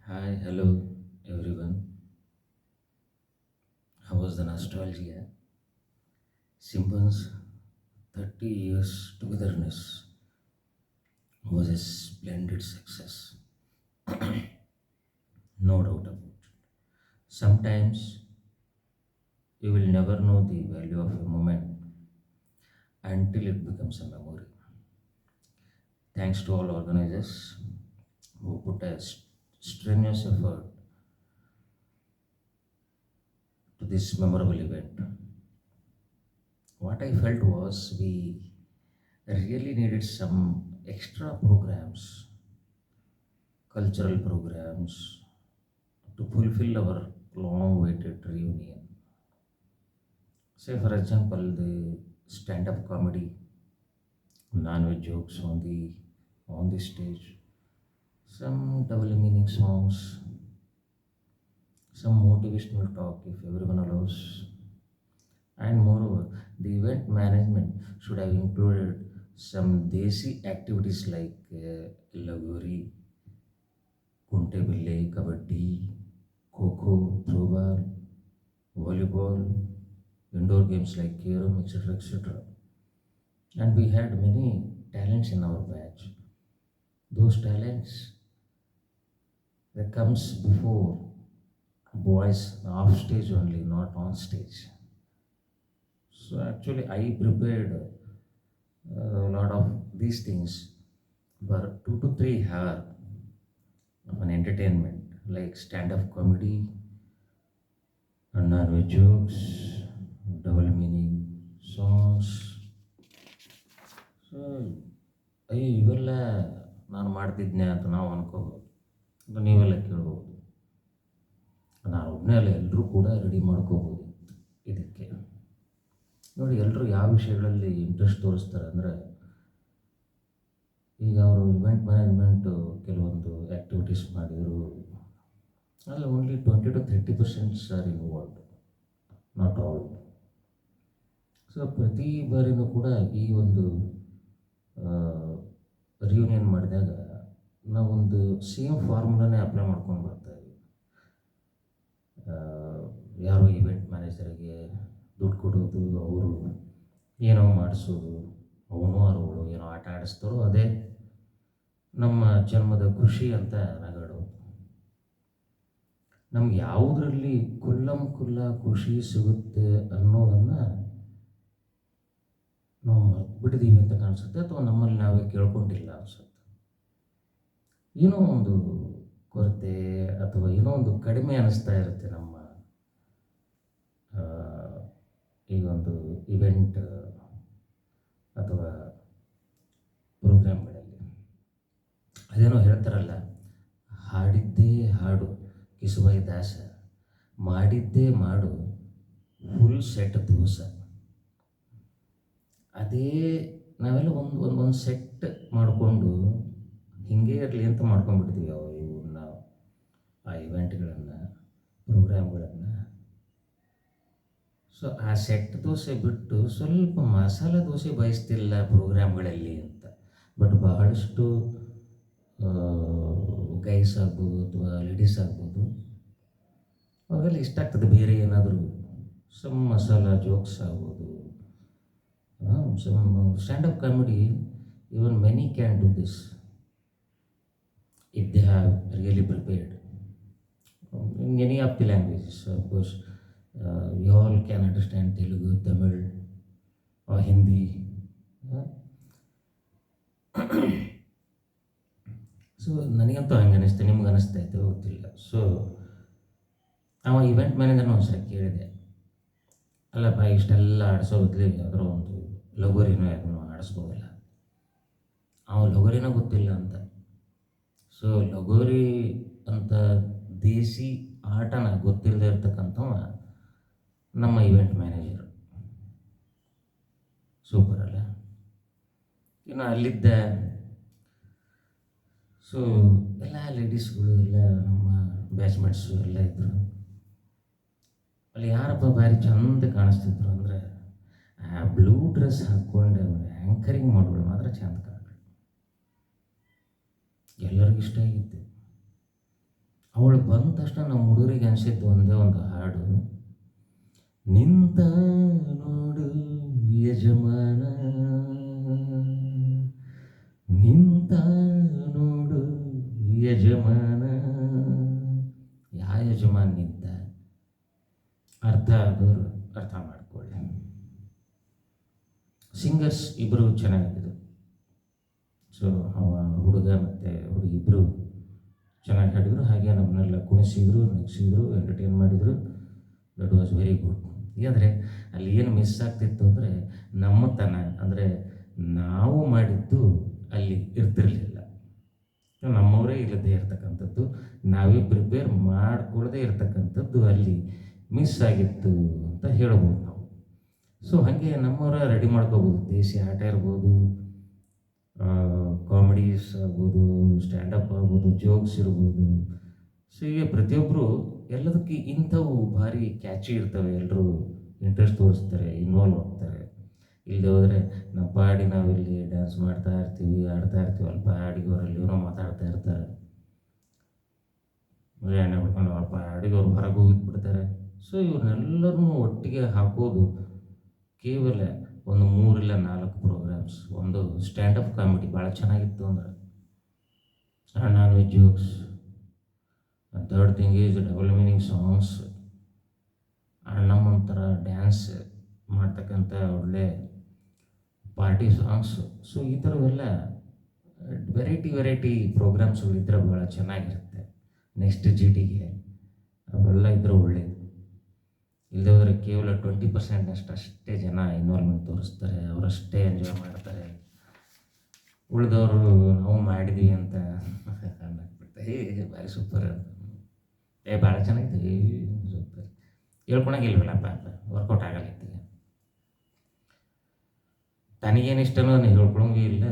Hi, hello everyone. How was the nostalgia? Simban's 30 years togetherness was a splendid success, no doubt about it. Sometimes you will never know the value of a moment until it becomes a memory. Thanks to all organizers who put a strenuous effort to this memorable event. What I felt was we really needed some extra programs, cultural programs, to fulfill our long awaited reunion. Say, for example, the stand up comedy, non jokes on the stage, some double meaning songs, some motivational talk if everyone allows. And moreover, the event management should have included some desi activities like lagori, kunte bille, kabaddi, kho, throwball, volleyball, indoor games like carom, etc., etc. And we had many talents in our batch. Those talents that comes before boys off stage only, not on stage. So actually, I prepared a lot of these things for 2 to 3 hours of an entertainment like stand-up comedy, non jokes, double meaning songs. So ಅಯ್ಯೋ ಇವೆಲ್ಲ ನಾನು ಮಾಡ್ತಿದ್ದೆ ಅಂತ ನಾವು ಅನ್ಕೋಬೋದು. ನೀವೆಲ್ಲ ಕೇಳ್ಬೋದು. ನಾನು ಒಬ್ಬನೇ ಅಲ್ಲ, ಎಲ್ಲರೂ ಕೂಡ ರೆಡಿ ಮಾಡ್ಕೋಬೋದು ಇದಕ್ಕೆ. ನೋಡಿ, ಎಲ್ಲರೂ ಯಾವ ವಿಷಯಗಳಲ್ಲಿ ಇಂಟ್ರೆಸ್ಟ್ ತೋರಿಸ್ತಾರೆ ಅಂದರೆ, ಈಗ ಅವರು ಇವೆಂಟ್ ಮ್ಯಾನೇಜ್ಮೆಂಟು ಕೆಲವೊಂದು ಆ್ಯಕ್ಟಿವಿಟೀಸ್ ಮಾಡಿದರು, ಅಲ್ಲಿ only 20 to 30% are involved, not all. So ಪ್ರತಿ ಬಾರಿನೂ ಕೂಡ ಈ ಒಂದು ರಿಯೂನಿಯನ್ ಮಾಡಿದಾಗ ನಾವೊಂದು ಸೇಮ್ ಫಾರ್ಮುಲಾನೇ ಅಪ್ಲೈ ಮಾಡ್ಕೊಂಡು ಬರ್ತಾಯಿದ್ವಿ. ಯಾರೋ ಇವೆಂಟ್ ಮ್ಯಾನೇಜರಿಗೆ ದುಡ್ಡು ಕೊಡೋದು, ಅವರು ಏನೋ ಮಾಡಿಸೋದು, ಅವನು ಅವಳು ಏನೋ ಆಟ ಆಡಿಸ್ತಾರೋ ಅದೇ ನಮ್ಮ ಜನ್ಮದ ಖುಷಿ ಅಂತ ನಗಾಡೋದು. ನಮ್ಗೆ ಯಾವುದರಲ್ಲಿ ಕುಲ್ಲ ಖುಷಿ ಸಿಗುತ್ತೆ ಅನ್ನೋದನ್ನು ನಾವು ಮರ್ತ್ಬಿಟ್ಟಿದ್ದೀವಿ ಅಂತ ಕಾಣಿಸುತ್ತೆ, ಅಥವಾ ನಮ್ಮಲ್ಲಿ ನಾವೇ ಕೇಳ್ಕೊಂಡಿಲ್ಲ ಅನಿಸುತ್ತೆ. ಏನೋ ಒಂದು ಕೊರತೆ ಅಥವಾ ಏನೋ ಒಂದು ಕಡಿಮೆ ಅನ್ನಿಸ್ತಾ ಇರುತ್ತೆ ನಮ್ಮ ಈ ಒಂದು ಇವೆಂಟ್ ಅಥವಾ ಪ್ರೋಗ್ರಾಮ್ಗಳಲ್ಲಿ. ಅದೇನೋ ಹೇಳ್ತಾರಲ್ಲ, ಹಾಡಿದ್ದೇ ಹಾಡು ಕಿಸುಬಾಯಿ ದಾಸ, ಮಾಡಿದ್ದೇ ಮಾಡು ಫುಲ್ ಸೆಟ್ ದೋಸ. ಅದೇ ನಾವೆಲ್ಲ ಒಂದು ಸೆಟ್ ಮಾಡಿಕೊಂಡು ಹಿಂಗೆ ಇರಲಿ ಅಂತ ಮಾಡ್ಕೊಂಡ್ಬಿಡ್ತೀವಿ ಇವನ್ನ, ಆ ಇವೆಂಟ್ಗಳನ್ನು, ಪ್ರೋಗ್ರಾಮ್ಗಳನ್ನು. ಸೊ ಆ ಸೆಟ್ ದೋಸೆ ಬಿಟ್ಟು ಸ್ವಲ್ಪ ಮಸಾಲ ದೋಸೆ ಬಯಸ್ತಿಲ್ಲ ಪ್ರೋಗ್ರಾಮ್ಗಳಲ್ಲಿ ಅಂತ. ಬಟ್ ಬಹಳಷ್ಟು ಗೈಸ್ ಆಗ್ಬೋದು ಅಥವಾ ಲೇಡೀಸ್ ಆಗ್ಬೋದು, ಅವೆಲ್ಲ ಇಷ್ಟ ಆಗ್ತದೆ. ಬೇರೆ ಏನಾದರೂ ಸಮ್ ಮಸಾಲ ಜೋಕ್ಸ್ ಆಗ್ಬೋದು, some stand up comedy, even many can do this if they have really prepared in any of the languages. Of course, we all can understand Telugu, Tamil, or Hindi. So ನನಗಂತೂ ಹಂಗೆ ಅನಿಸ್ತೆ, ನಿಮ್ಗೆ ಅನಿಸ್ತಾ ಇತ್ತು ಗೊತ್ತಿಲ್ಲ. So ಅವ event ಮ್ಯಾನೇಜರ್ನ ಒಂದ್ಸಲ ಕೇಳಿದೆ, ಅಲ್ಲಪ್ಪ ಇಷ್ಟೆಲ್ಲ ಆಡಿಸೋ ಬದಲು ಯಾವುದೋ ಒಂದು ಲಗೋರಿನೋ ಯಾಕೋ ಆಡಿಸ್ಬೋದಲ್ಲ. ಅವ ಲಗೋರಿನೋ ಗೊತ್ತಿಲ್ಲ ಅಂತ. ಸೊ ಲಗೋರಿ ಅಂತ ದೇಸಿ ಆಟನ ಗೊತ್ತಿಲ್ಲದೆ ಇರ್ತಕ್ಕಂಥವ ನಮ್ಮ ಇವೆಂಟ್ ಮ್ಯಾನೇಜರು. ಸೂಪರ್ ಅಲ್ಲ? ಇನ್ನು ಅಲ್ಲಿದ್ದ ಸೊ ಎಲ್ಲ ಲೇಡೀಸ್ಗಳು, ಎಲ್ಲ ನಮ್ಮ ಬ್ಯಾಚ್ಮೆಂಟ್ಸು ಎಲ್ಲ ಇದ್ದರು. ಅಲ್ಲಿ ಯಾರಪ್ಪ ಭಾರಿ ಚಂದ ಕಾಣಿಸ್ತಿದ್ರು ಅಂದರೆ, ಆ ಬ್ಲೂ ಡ್ರೆಸ್ ಹಾಕ್ಕೊಂಡು ಆ್ಯಂಕರಿಂಗ್ ಮಾಡೋಳು ಮಾತ್ರ ಚಂದ ಕಾಣ, ಎಲ್ಲರಿಗೂ ಇಷ್ಟ ಆಗಿತ್ತು. ಅವಳು ಬಂದ ತಕ್ಷಣ ನಮ್ಮ ಹುಡುಗರಿಗೆ ಅನಿಸಿದ್ದು ಒಂದೇ ಒಂದು ಹಾಡು, ನಿಂತ ನೋಡು ಯಜಮಾನ, ನಿಂತ ನೋಡು ಯಜಮಾನ. ಯಾವ ಯಜಮಾನ ನಿಂತ? ಅರ್ಥ ಆದವರು ಅರ್ಥ ಮಾಡ್ಕೊಳ್ಳಿ. ಸಿಂಗರ್ಸ್ ಇಬ್ಬರು ಚೆನ್ನಾಗಿದ್ದರು. ಸೊ ಹುಡುಗ ಮತ್ತು ಹುಡುಗಿ ಇಬ್ಬರು ಚೆನ್ನಾಗಿ ಹಾಡಿದರು. ಹಾಗೆ ನಮ್ಮನ್ನೆಲ್ಲ ಕುಣಿಸಿದ್ರು, ನಗಿಸಿದ್ರು, ಎಂಟರ್ಟೈನ್ ಮಾಡಿದರು. That was very good. ಆದರೆ ಅಲ್ಲಿ ಏನು ಮಿಸ್ ಆಗ್ತಿತ್ತು ಅಂದರೆ ನಮ್ಮತನ, ಅಂದರೆ ನಾವು ಮಾಡಿದ್ದು ಅಲ್ಲಿ ಇರ್ತಿರಲಿಲ್ಲ. ನಮ್ಮವರೇ ಇಲ್ಲದೆ ಇರ್ತಕ್ಕಂಥದ್ದು, ನಾವೇ ಪ್ರಿಪೇರ್ ಮಾಡಿಕೊಳ್ಳದೆ ಇರ್ತಕ್ಕಂಥದ್ದು ಅಲ್ಲಿ ಮಿಸ್ ಆಗಿತ್ತು ಅಂತ ಹೇಳ್ಬೋದು ನಾವು. ಸೊ ಹಾಗೆ ನಮ್ಮವರ ರೆಡಿ ಮಾಡ್ಕೋಬೋದು. ದೇಸಿ ಆಟ ಇರ್ಬೋದು, ಕಾಮಿಡೀಸ್ ಆಗ್ಬೋದು, ಸ್ಟ್ಯಾಂಡಪ್ ಆಗ್ಬೋದು, ಜೋಕ್ಸ್ ಇರ್ಬೋದು. ಸೊ ಈಗ ಪ್ರತಿಯೊಬ್ಬರು ಎಲ್ಲದಕ್ಕೆ ಇಂಥವು ಭಾರಿ ಕ್ಯಾಚಿ ಇರ್ತವೆ. ಎಲ್ಲರೂ ಇಂಟ್ರೆಸ್ಟ್ ತೋರಿಸ್ತಾರೆ, ಇನ್ವಾಲ್ವ್ ಆಗ್ತಾರೆ. ಇಲ್ಲದೆ ಹೋದರೆ ನಮ್ಮ ಪಾಡಿ ನಾವಿಲ್ಲಿ ಡ್ಯಾನ್ಸ್ ಮಾಡ್ತಾ ಇರ್ತೀವಿ, ಆಡ್ತಾ ಇರ್ತೀವಿ. ಅಲ್ಪ ಪಾಡಿಗವರಲ್ಲಿ ಏನೋ ಮಾತಾಡ್ತಾ ಇರ್ತಾರೆ, ಎಣ್ಣೆ ಬಿಡ್ಕೊಂಡು ಅಲ್ಪ ಪಾಡಿಗವ್ರು ಹೊರಗೆ ಹೋಗಿಬಿಡ್ತಾರೆ. ಸೊ ಇವ್ರನ್ನೆಲ್ಲರೂ ಒಟ್ಟಿಗೆ ಹಾಕೋದು ಕೇವಲ ಒಂದು 3 ಇಲ್ಲ 4 ಪ್ರೋಗ್ರಾಮ್ಸ್. ಒಂದು ಸ್ಟ್ಯಾಂಡಪ್ ಕಾಮಿಡಿ ಭಾಳ ಚೆನ್ನಾಗಿತ್ತು ಅಂದ್ರೆ, non veg jokes. Third thing is double meaning songs. ನಮ್ಮೊಂಥರ ಡ್ಯಾನ್ಸ್ ಮಾಡ್ತಕ್ಕಂಥ ಒಳ್ಳೆ ಪಾರ್ಟಿ ಸಾಂಗ್ಸ್. ಸೊ ಈ ಥರವೆಲ್ಲ ವೆರೈಟಿ ಪ್ರೋಗ್ರಾಮ್ಸ್ಗಳಿದ್ರೆ ಭಾಳ ಚೆನ್ನಾಗಿರುತ್ತೆ. ನೆಕ್ಸ್ಟ್ GTಗೆ ಅವೆಲ್ಲ ಇದ್ದರೆ ಒಳ್ಳೆಯದು. ಇಲ್ಲದೆ ಹೋದರೆ ಕೇವಲ 20% ಅಷ್ಟೇ ಜನ ಇನ್ವಾಲ್ವ್ಮೆಂಟ್ ತೋರಿಸ್ತಾರೆ, ಅವರಷ್ಟೇ ಎಂಜಾಯ್ ಮಾಡ್ತಾರೆ. ಉಳಿದವರು ನಾವು ಮಾಡಿದ್ವಿ ಅಂತ ಅನ್ನಕ್ಬಿಡ್ತಾರೆ. ಭಾರಿ ಸೂಪರ್, ಭಾಳ ಚೆನ್ನಾಗಿದೆ, ಸೂಪರ್. ಹೇಳ್ಕೊಳಂಗಿಲ್ವಲ್ಲಪ್ಪ, ವರ್ಕೌಟ್ ಆಗಲ್ಲ ಇತ್ತಿಗೆ. ತನಗೇನು ಇಷ್ಟನೋ ನೀವು ಹೇಳ್ಕೊಳಂಗೂ ಇಲ್ಲ,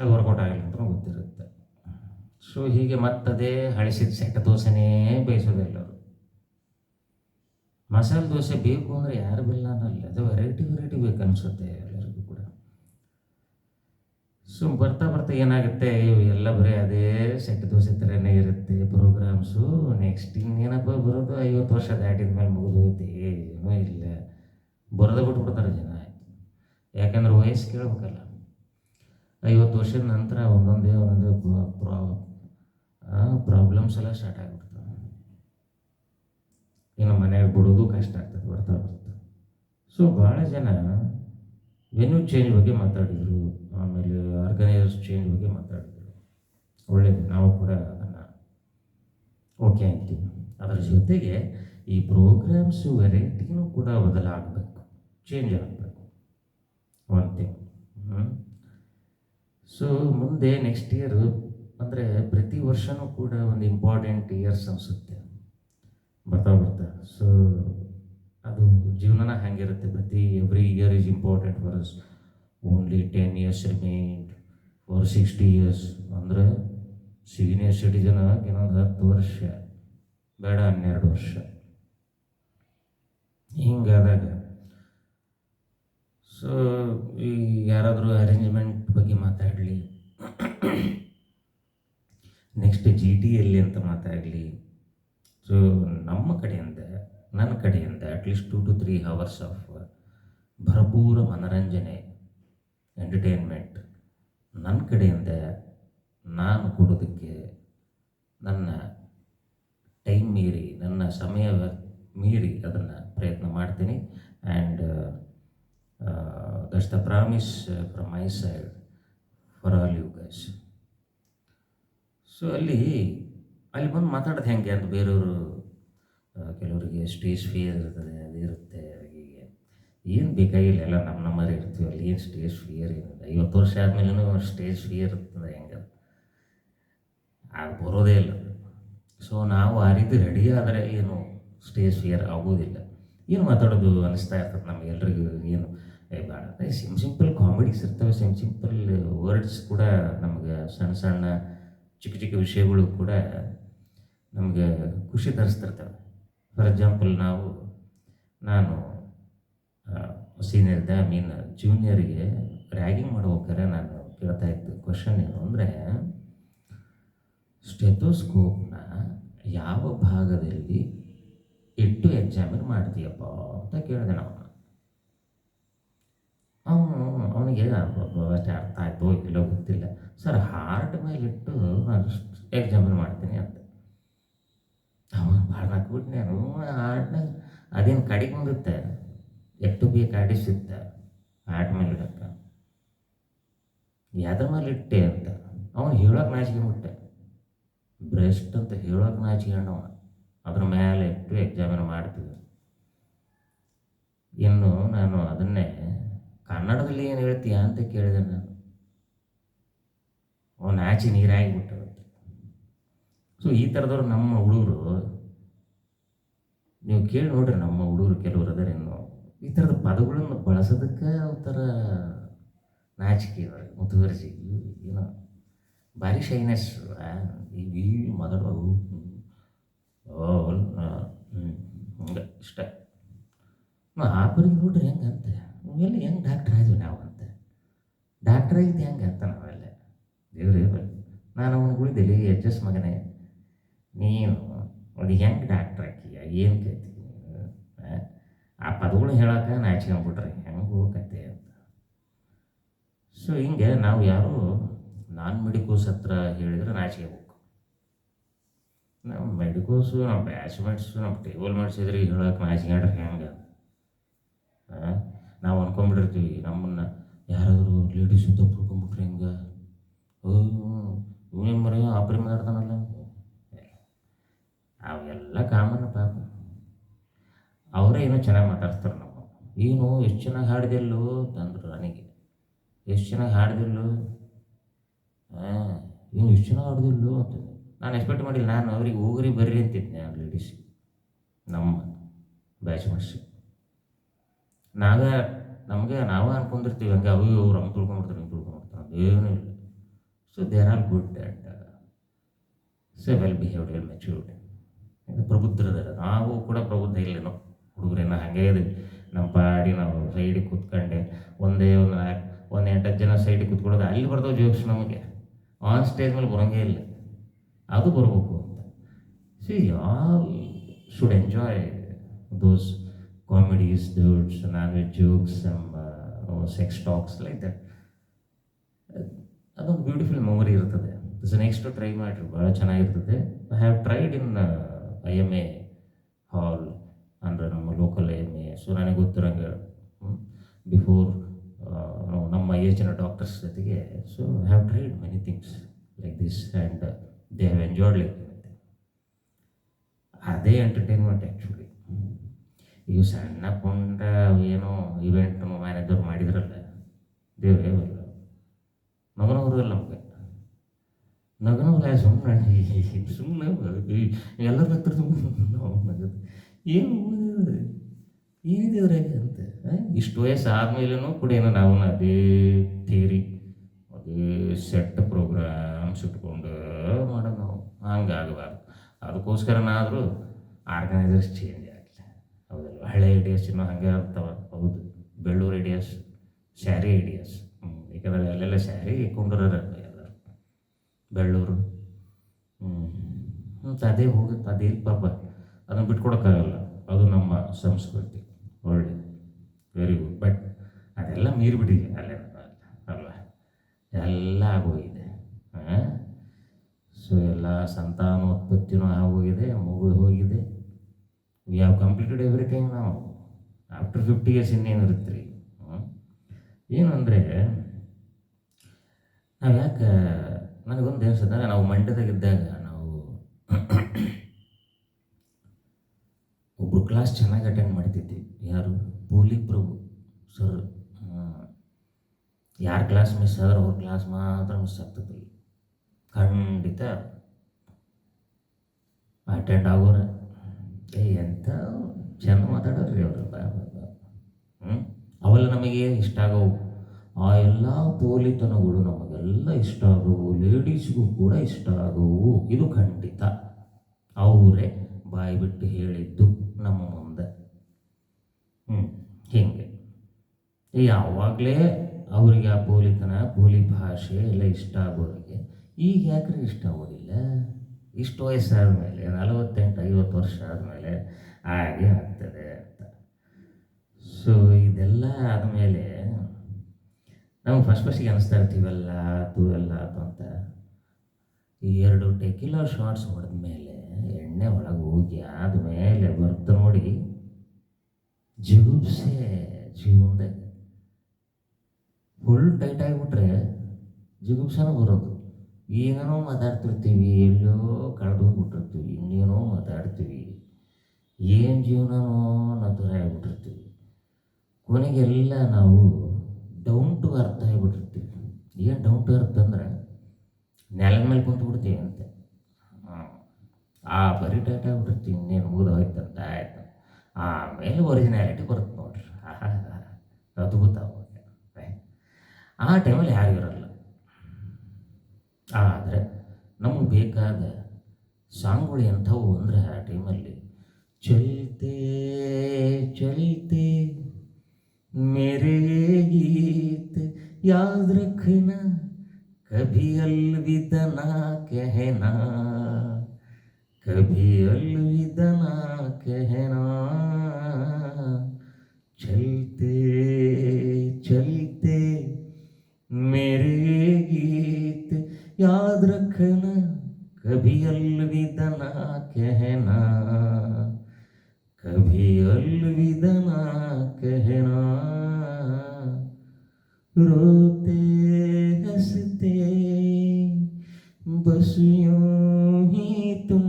ಅದು ವರ್ಕೌಟ್ ಆಗಲ್ಲ ಅಂತ ಗೊತ್ತಿರುತ್ತೆ. ಸೊ ಹೀಗೆ ಮತ್ತದೇ ಹಳಿಸಿದ ಸೆಟ್ ದೋಸೆನೇ ಬೇಯಿಸೋದೆಲ್ಲರು. ಮಸಾಲೆ ದೋಸೆ ಬೇಕು ಅಂದರೆ ಯಾರು ಬಿಲ್ಲ ಅನ್ನಲ್ಲ, ಅದು ವೆರೈಟಿ ಬೇಕು ಅನಿಸುತ್ತೆ ಎಲ್ಲರಿಗೂ ಕೂಡ. ಸೊ ಬರ್ತಾ ಏನಾಗುತ್ತೆ, ಎಲ್ಲ ಬರೀ ಅದೇ ಸೆಟ್ ದೋಸೆ ಥರನೇ ಇರುತ್ತೆ ಪ್ರೋಗ್ರಾಮ್ಸು. ನೆಕ್ಸ್ಟ್ ಇನ್ನೇನಪ್ಪ ಬರೋದು, 50 ವರ್ಷ ದಾಟಿದ ಮೇಲೆ ಮುಗಿದೋಯ್ತು, ಏನೂ ಇಲ್ಲ, ಬರೋದೇ ಬಿಟ್ಬಿಡ್ತಾರೆ ಜನ. ಯಾಕಂದ್ರೆ ವಯಸ್ಸು ಕೇಳ್ಬೇಕಲ್ಲ. 50 ವರ್ಷದ ನಂತರ ಒಂದೊಂದೇ ಪ್ರಾಬ್ಲಮ್ಸ್ ಎಲ್ಲ ಸ್ಟಾರ್ಟ್ ಆಗಿಬಿಡ್ತವೆ. ಇನ್ನು ಮನೆಯಾಗ ಬಿಡೋದು ಕಷ್ಟ ಆಗ್ತದೆ ಬರ್ತಾ. ಸೊ ಭಾಳ ಜನ ವೆನ್ಯೂ ಚೇಂಜ್ ಬಗ್ಗೆ ಮಾತಾಡಿದರು, ಆಮೇಲೆ ಆರ್ಗನೈಸರ್ಸ್ ಚೇಂಜ್ ಬಗ್ಗೆ ಮಾತಾಡಿದರು. ಒಳ್ಳೆಯದು, ನಾವು ಕೂಡ ಅದನ್ನು ಓಕೆ ಅಂತೀವಿ. ಅದರ ಜೊತೆಗೆ ಈ ಪ್ರೋಗ್ರಾಮ್ಸು ವೆರೈಟಿನೂ ಕೂಡ ಬದಲಾಗಬೇಕು, ಚೇಂಜ್ ಆಗಬೇಕು. One thing. ಸೊ ಮುಂದೆ ನೆಕ್ಸ್ಟ್ ಇಯರು ಅಂದರೆ ಪ್ರತಿ ವರ್ಷವೂ ಕೂಡ ಒಂದು ಇಂಪಾರ್ಟೆಂಟ್ ಇಯರ್ಸ್ ಅನಿಸುತ್ತೆ ಬರ್ತಾ. ಸೊ ಅದು ಜೀವನನ ಹಾಗಿರುತ್ತೆ. Every year is important for us. Only 10 years remained for 60 years. ಅಂದರೆ ಸೀನಿಯರ್ ಸಿಟಿಜನ್ ಆಗಿ ಇನ್ನೊಂದು 10 ವರ್ಷ ಬೇಡ, 12 ವರ್ಷ. ಹಿಂಗಾದಾಗ ಸೊ ಈ ಯಾರಾದರೂ ಅರೇಂಜ್ಮೆಂಟ್ ಬಗ್ಗೆ ಮಾತಾಡಲಿ, ನೆಕ್ಸ್ಟ್ GTಯಲ್ಲಿ ಅಂತ ಮಾತಾಡಲಿ. ಸೊ ನಮ್ಮ ಕಡೆಯಿಂದ, ನನ್ನ ಕಡೆಯಿಂದ ಅಟ್ಲೀಸ್ಟ್ 2 to 3 hours ಆಫ್ ಭರಪೂರ ಮನರಂಜನೆ, ಎಂಟರ್ಟೈನ್ಮೆಂಟ್ ನನ್ನ ಕಡೆಯಿಂದ ನಾನು ಕೊಡೋದಕ್ಕೆ ನನ್ನ ಟೈಮ್ ಮೀರಿ, ನನ್ನ ಸಮಯ ಮೀರಿ ಅದನ್ನು ಪ್ರಯತ್ನ ಮಾಡ್ತೀನಿ. And that's the promise from my side for all you guys. So ಅಲ್ಲಿ ಬಂದು ಮಾತಾಡೋದು ಹೆಂಗೆ ಅಂತ ಬೇರೆಯವರು, ಕೆಲವರಿಗೆ ಸ್ಟೇಜ್ ಫಿಯರ್ ಇರ್ತದೆ, ಅದಿರುತ್ತೆ. ಹೀಗೆ ಏನು ಬೇಕಾಗಿಲ್ಲ, ಎಲ್ಲ ನಮ್ಮರೇ ಇರ್ತೀವಿ, ಅಲ್ಲಿ ಏನು ಸ್ಟೇಜ್ ಫಿಯರ್ ಏನಿದೆ. 50 ವರ್ಷ ಆದಮೇಲೂ ಸ್ಟೇಜ್ ಫಿಯರ್ ಇರ್ತದೆ, ಹೆಂಗೆ ಅದು ಬರೋದೇ ಇಲ್ಲ. ಸೊ ನಾವು ಆ ರೀತಿ ರೆಡಿ ಆದರೆ ಏನು ಸ್ಟೇಜ್ ಫಿಯರ್ ಆಗೋದಿಲ್ಲ. ಏನು ಮಾತಾಡೋದು ಅನಿಸ್ತಾ ಇರ್ತದೆ ನಮಗೆಲ್ರಿಗೂ. ಏನು ಭಾಳ ಸಿಂಪಲ್ ಕಾಮಿಡೀಸ್ ಇರ್ತವೆ, ಸಿಂಪಲ್ ವರ್ಡ್ಸ್ ಕೂಡ ನಮಗೆ, ಸಣ್ಣ ಚಿಕ್ಕ ವಿಷಯಗಳು ಕೂಡ ನಮಗೆ ಖುಷಿ ತರಿಸ್ತಿರ್ತವೆ. ಫಾರ್ ಎಕ್ಸಾಂಪಲ್ ನಾನು ಸೀನಿಯರ್ದ ಜೂನಿಯರಿಗೆ ರ್ಯಾಗಿಂಗ್ ಮಾಡ್ಬೇಕಾದ್ರೆ ನಾನು ಕೇಳ್ತಾ ಇದ್ದು ಕ್ವಶನ್ ಏನು ಅಂದರೆ, ಸ್ಟೆಥೋಸ್ಕೋಪ್ನ ಯಾವ ಭಾಗದಲ್ಲಿ ಇಟ್ಟು ಎಕ್ಸಾಮಿನ್ ಮಾಡ್ತೀಯಪ್ಪ ಅಂತ ಕೇಳಿದೆ ನಾವು. ಅವನಿಗೆ ಅಷ್ಟು ಅರ್ಥ ಆಯಿತು ಇಲ್ಲೋ ಗೊತ್ತಿಲ್ಲ. ಸರ್ ಹಾರ್ಟ್ ಮೇಲೆ ಇಟ್ಟು ನಾನು ಎಕ್ಸಾಮಿನ್ ಮಾಡ್ತೀನಿ ಅಂತ. ಅವನು ಭಾಳ ನಕ್ಬಿಟ್ನೆ. ಹಾರ್ಟ್ನಾಗ ಅದೇನು ಕಡಿಗೆ ಬಂದಿತ್ತೆ, ಎಷ್ಟು ಬಿ ಕಾಡಿ ಸಿಗ್ತ ಹಾರ್ಟ್ ಮೇಲೆ ಇಡಕ್ಕೆ, ಯಾವ್ದ್ರ ಮೇಲೆ ಇಟ್ಟೆ ಅಂತ ಅವನು ಹೇಳೋಕೆ ನಾಚಿಕೆ ಬಿಟ್ಟೆ. ಬ್ರೆಸ್ಟ್ ಅಂತ ಹೇಳೋಕೆ ನಾಚಿಕೊಂಡವ. ಅದ್ರ ಮೇಲೆ ಇಟ್ಟು ಎಕ್ಸಾಮಿನ್ ಮಾಡ್ತೀವಿ. ಇನ್ನು ನಾನು ಅದನ್ನೇ ಕನ್ನಡದಲ್ಲಿ ಏನು ಹೇಳ್ತೀಯ ಅಂತ ಕೇಳಿದೆ ನಾನು. ಅವನು ನಾಚಿ ನೀರಾಗಿಬಿಟ್ಟಿರುತ್ತೆ. ಸೊ ಈ ಥರದವ್ರು ನಮ್ಮ ಹುಡುಗರು, ನೀವು ಕೇಳಿ ನೋಡ್ರಿ, ನಮ್ಮ ಹುಡುಗರು ಕೆಲವರು ಅದರೇನು ಈ ಥರದ ಪದಗಳನ್ನು ಬಳಸೋದಕ್ಕೆ ಒಂಥರ ನಾಚಿಕೆ ಅವ್ರಿಗೆ, ಮುತುವರ್ಜಿ, ಏನೋ ಭಾರಿ ಶೈನೆಸ್. ಈ ಮಾತಾಡುವಾಗ ಹಂಗೆ ಇಷ್ಟ. ಆಪರಿಗೆ ನೋಡ್ರಿ ಹೆಂಗಂತೆ, ನಾವೆಲ್ಲ ಹೆಂಗೆ ಡಾಕ್ಟ್ರ್ ಆದ್ವಿ ನಾವು ಅಂತ. ಡಾಕ್ಟ್ರ್ ಆಗಿದ್ದು ಹೆಂಗೆ ಅಂತ ನಾವೆಲ್ಲ ದೇವ್ರೇ ಬರಲಿ. ನಾನು ಅವನು ಉಳಿದಿಲ್ಲ, ಎಸ್ ಮಗನೇ ನೀನು ಅದು ಹೆಂಗೆ ಡಾಕ್ಟ್ರ್ ಹಾಕಿಯ, ಏನು ಕೈತಿ ಆ ಪದಗಳು ಹೇಳೋಕೆ ನಾಚಿಕೊಂಡ್ಬಿಟ್ರೆ ಹೆಂಗೆ ಹೋಗತ್ತೆ ಅಂತ. ಸೊ ಹಿಂಗೆ ನಾವು ಯಾರು ನಾನ್ ಮೆಡಿಕೋಸ್ ಹತ್ರ ಹೇಳಿದ್ರೆ ನಾಚಿಕೆ ಬೇಕು. ನಮ್ಮ ಮೆಡಿಕೋಸು, ನಮ್ಮ ಬ್ಯಾಚ್ಮೆಂಟ್ಸು, ನಮ್ಮ ಟೇಬಲ್ ಮಾಡಿಸಿದ್ರೆ ಹೇಳೋಕೆ ನಾಚಿಕೊಂಡ್ರೆ ಹೆಂಗೆ. ನಾವು ಅನ್ಕೊಂಡ್ಬಿಟ್ಟಿರ್ತೀವಿ ನಮ್ಮನ್ನು ಯಾರಾದರೂ ಲೇಡೀಸು ತಪ್ಪಿಡ್ಕೊಂಡ್ಬಿಟ್ರೆ ಹೆಂಗೆ, ಇವನೇ ಮರ ಆಪ್ರಿ ಮಾತಾಡ್ತಾನಲ್ಲ, ಅವೆಲ್ಲ ಕಾಮನ್ ಪಾಪ. ಅವರೇ ಏನೋ ಚೆನ್ನಾಗಿ ಮಾತಾಡ್ತಾರೆ. ನಾವು ಏನು ಎಷ್ಟು ಚೆನ್ನಾಗಿ ಹಾಡಿದೆಲ್ಲೋ ತಂದರು ನನಗೆ, ಎಷ್ಟು ಚೆನ್ನಾಗಿ ಹಾಡ್ದಿಲ್ಲೋ, ಏನು ಎಷ್ಟು ಚೆನ್ನಾಗಿ ಹಾಡ್ದಿಲ್ಲೋ ಅಂತ ನಾನು ಎಕ್ಸ್ಪೆಕ್ಟ್ ಮಾಡಿಲ್ಲ. ನಾನು ಅವ್ರಿಗೆ ಹೋಗ್ರಿ ಬರ್ರಿ ಅಂತಿದ್ದೆ ಆ ಲೇಡೀಸಿಗೆ, ನಮ್ಮ ಬ್ಯಾಚ್ ಮಾಡಿಸಿ. ನಮಗೆ ನಾವೇ ಅನ್ಕೊಂಡಿರ್ತೀವಿ ಹಂಗೆ, ಅವ್ರು ಹಂಗೆ ತಿಳ್ಕೊಂಡ್ಬಿಡ್ತಾರೆ ಅದೇನೂ ಇಲ್ಲ. So there are good and well behaved, well matured, ಪ್ರಬುದ್ಧರದಾರ. ನಾವು ಕೂಡ ಪ್ರಬುದ್ಧ ಇಲ್ಲೇನೋ ಹುಡುಗರೇನೋ ಹಾಗೆ ಇದೀವಿ. ನಮ್ಮ ಪಾಡಿ ನಾವು ಸೈಡಿಗೆ ಕೂತ್ಕೊಂಡೆ ಒಂದು 8-10 ಜನ ಸೈಡಿಗೆ ಕೂತ್ಕೊಳ್ಳೋದು, ಅಲ್ಲಿ ಬರ್ತಾವೆ ಜೋಕ್ಸ್ ನಮಗೆ. ಆನ್ ಸ್ಟೇಜ್ ಮೇಲೆ ಬರೋಂಗೇ ಇಲ್ಲ, ಅದು ಬರಬೇಕು ಅಂತ. See all should enjoy those comedies, those non veg jokes, sex talks like that. ಅದೊಂದು ಬ್ಯೂಟಿಫುಲ್ ಮೆಮೊರಿ ಇರ್ತದೆ. ಸೊ ನೆಕ್ಸ್ಟ್ ಟ್ರೈ ಮಾಡಿರಿ, ಭಾಳ ಚೆನ್ನಾಗಿರ್ತದೆ. I have tried in IMA hall ಅಂದರೆ ನಮ್ಮ ಲೋಕಲ್ IMA. ಸೊ ನನಗೆ ಗೊತ್ತಿರೋಂಗೆ ಬಿಫೋರ್ ನಮ್ಮ ಏಜಿನ ಡಾಕ್ಟರ್ಸ್ ಜೊತೆಗೆ. So I have tried many things like this and they have enjoyed like anything. ಅದೇ ಎಂಟರ್ಟೈನ್ಮೆಂಟ್ ಆ್ಯಕ್ಚುಲಿ. ಈಗ ಸಣ್ಣ ಪುಂಡ ಏನೋ ಇವೆಂಟ್ ಮ್ಯಾನೇಜರ್ ಮಾಡಿದ್ರಲ್ಲ, ದೇವರೇ ಬರಲ್ಲ, ನಗನವರಲ್ಲ ನಮಗೆ ನಗನವಲ್ಲ. ಸುಮ್ಮನೆ ಎಲ್ಲರ ಹತ್ರ ನಾವು ನಗದು ಏನು ಏನಿದೆ ಅಂತ. ಇಷ್ಟು ವಯಸ್ಸು ಆದಮೇಲೂ ಕೂಡ ಏನೋ ನಾವು ಅದೇ ಥಿಯರಿ, ಅದೇ ಸೆಟ್ ಪ್ರೋಗ್ರಾಮ್ಸ್ ಇಟ್ಕೊಂಡು ಮಾಡೋದು ನಾವು. ಹಂಗೆ ಆಗಬಾರ್ದು. ಅದಕ್ಕೋಸ್ಕರನಾದರೂ ಆರ್ಗನೈಸರ್ಸ್ ಚೇಂಜ್ ಆಗಲಿ. ಹೌದಲ್ಲ, ಹಳೆ ಐಡಿಯಾಸ್ ಇನ್ನೂ ಹಾಗೆ ಆಗ್ತಾವೆ. ಹೌದು, ಬೆಳ್ಳೂರು ಐಡಿಯಾಸ್, ಸ್ಯಾರಿ ಐಡಿಯಾಸ್. ಯಾಕಂದರೆ ಅಲ್ಲೆಲ್ಲ ಸ್ಯಾರಿ ಇಟ್ಕೊಂಡಿರೋರು ಎಲ್ಲರೂ ಬೆಳ್ಳೂರು. ಮತ್ತು ಅದೇ ಹೋಗುತ್ತೆ, ಅದೇ ಪಾಪ ಅದನ್ನು ಬಿಟ್ಕೊಡೋಕ್ಕಾಗಲ್ಲ. ಅದು ನಮ್ಮ ಸಂಸ್ಕೃತಿ, ಒಳ್ಳೆ ವೆರಿ ಗುಡ್. ಬಟ್ ಅದೆಲ್ಲ ಮೀರಿಬಿಟ್ಟಿದೆ ಅಲ್ಲೇ ಅಲ್ವ, ಎಲ್ಲ ಆಗೋಗಿದೆ. ಸೊ ಎಲ್ಲ ಸಂತಾನೋತ್ಪತ್ತಿನೂ ಆಗೋಗಿದೆ, ಮುಗಿದು ಹೋಗಿದೆ. We have completed everything. ನಾವು ಆಫ್ಟರ್ 50 years ಇನ್ನೇನಿರುತ್ತೆ ರೀ. ಏನು ಅಂದರೆ ನಾವು ಯಾಕೆ, ನನಗೊಂದು ಅನ್ಸುತ್ತೆ, ನಾವು ಮಂಡ್ಯದಾಗಿದ್ದಾಗ ನಾವು ಒಬ್ಬರು ಕ್ಲಾಸ್ ಚೆನ್ನಾಗಿ ಅಟೆಂಡ್ ಮಾಡ್ತಿದ್ವಿ. ಯಾರು? ಪೋಲಿ ಪ್ರಭು ಸರ್. ಯಾರು ಕ್ಲಾಸ್ ಮಿಸ್ ಆದ್ರೆ ಅವ್ರ ಕ್ಲಾಸ್ ಮಾತ್ರ ಮಿಸ್ ಆಗ್ತದ್ರಿ. ಖಂಡಿತ ಅಟೆಂಡ್ ಆಗೋರ ಎಂಥ ಚೆಂದ ಮಾತಾಡೋರಿ ಅವರು. ಅವೆಲ್ಲ ನಮಗೆ ಇಷ್ಟ ಆಗವು. ಆ ಎಲ್ಲ ಪೋಲಿತನಗಳು ನಮಗೆಲ್ಲ ಇಷ್ಟ ಆಗವು, ಲೇಡೀಸ್ಗೂ ಕೂಡ ಇಷ್ಟ ಆಗವು. ಇದು ಖಂಡಿತ ಅವರೇ ಬಾಯಿ ಬಿಟ್ಟು ಹೇಳಿದ್ದು ನಮ್ಮ ಮುಂದೆ. ಹೀಗೆ ಯಾವಾಗಲೇ ಅವರಿಗೆ ಆ ಪೋಲಿತನ, ಪೋಲಿ ಭಾಷೆ ಎಲ್ಲ ಇಷ್ಟ ಆಗೋರಿಗೆ ಈಗ ಯಾಕ್ರೆ ಇಷ್ಟ ಆಗೋದಿಲ್ಲ? ಇಷ್ಟು ವಯಸ್ಸಾದ ಮೇಲೆ 48-50 ವರ್ಷ ಆದಮೇಲೆ ಹಾಗೆ ಆಗ್ತದೆ ಅಂತ. ಸೊ ಇದೆಲ್ಲ ಆದಮೇಲೆ ನಾವು ಫಸ್ಟಿಗೆ ಅನಿಸ್ತಾ ಇರ್ತೀವಲ್ಲ ಎಲ್ಲ ಆತು ಅಂತ. ಈ 2 ಟೆಕಿಲಾ ಶಾಟ್ಸ್ ಹೊಡೆದ್ಮೇಲೆ ಎಣ್ಣೆ ಒಳಗೆ ಹೋಗಿ ಆದಮೇಲೆ ಬರ್ತು ನೋಡಿ ಜಿಗುಪ್ಸೆ ಜೀವನದಾಗ. ಫುಲ್ ಟೈಟ್ ಆಗಿಬಿಟ್ರೆ ಜಿಗುಪ್ಸೆನ ಬರೋದು. ಏನೇನೋ ಮಾತಾಡ್ತಿರ್ತೀವಿ, ಎಲ್ಲೋ ಕಳೆದು ಹೋಗ್ಬಿಟ್ಟಿರ್ತೀವಿ, ಇನ್ನೇನೋ ಮಾತಾಡ್ತೀವಿ, ಏನು ಜೀವನನೋ ಅನ್ನೋ ಥರ ಆಗಿಬಿಟ್ಟಿರ್ತೀವಿ. ಕೊನೆಗೆಲ್ಲ ನಾವು ಡೌನ್ ಟು ಅರ್ಥ ಆಗಿಬಿಟ್ಟಿರ್ತೀವಿ. ಏನು ಡೌನ್ ಟು ಅರ್ಥ ಅಂದ್ರೆ ನೆಲದ ಮೇಲೆ ಕುಂತು ಬಿಡ್ತೀವಿ ಅಂತೆ. ಬರೀ ಟೈಟ್ ಆಗಿಬಿಟ್ಟಿರ್ತೀವಿ, ಇನ್ನೇನು ಮುಗಿದೋಯ್ತಂತ ಆಯ್ತು. ಆಮೇಲೆ ಒರಿಜಿನಾಲಿಟಿ ಬರುತ್ತೆ ನೋಡ್ರಿ. ಅದ್ಭುತ ಅವಾಗ. ಆ ಟೈಮಲ್ಲಿ ಯಾರು ಇರಲ್ಲ. ಆದರೆ ನಮಗೆ ಬೇಕಾದ ಸಾಂಗ್ಗಳು ಎಂಥವು ಅಂದರೆ ಆ ಟೈಮಲ್ಲಿ ಚಲ್ತೆ ಚಲ್ತೆ ಮೇರೆ ಗೀತ್ ಯಾದ್ ರಖನಾ ಕಭಿ ಅಲ್ವಿದ ನಾ कहना कभी अलविदा ना कहना चलते चलते मेरे गीत याद रखना कभी अलविदा ना कहना कभी अलविदा ना कहना रोते हंसते बस यूं ही तुम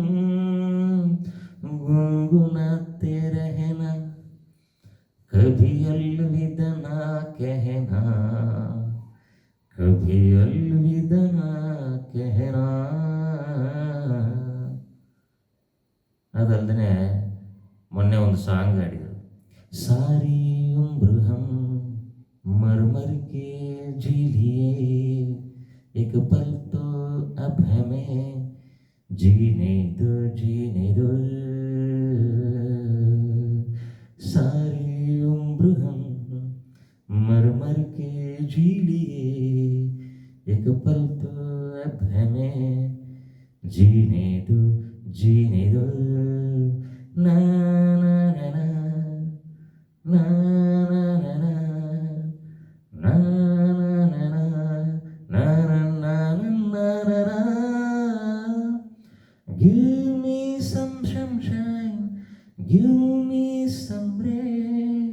गुनगुनाते रहना कभी अलविदा ना कहना कभी अलविदा ना कहना. ಅದಲ್ಲದೆ ಮೊನ್ನೆ ಒಂದು ಸಾಂಗ್ ಹಾಡಿದರು. ಸಾರಿ ಉಮ್ರ ಹಮ್ ಮರ್ ಮರ್ ಕೆ ಜೀ ಲಿಯೇ एक पल तो अब हमें जीने दो सारी उम्र हम मर मर के जी लिए एक पल तो अब हमें जीने दो ना ना ना ना ना ना ना Give me some sunshine, give me some rain,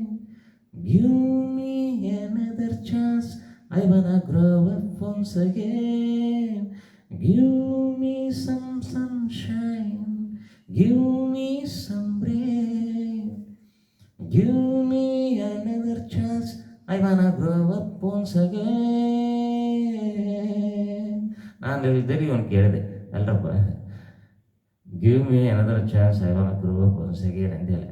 give me another chance, I wanna grow up once again. Give me some sunshine, give me some rain, give me another chance, I wanna grow up once again. ನಾನು ಹೇಳಿದ್ದರೆ ಇವನು ಕೇಳಿದೆ ಅಲ್ರಪ್ಪ, give me another chance I want to grow up once again ಅಂದಿಲ್ಲ.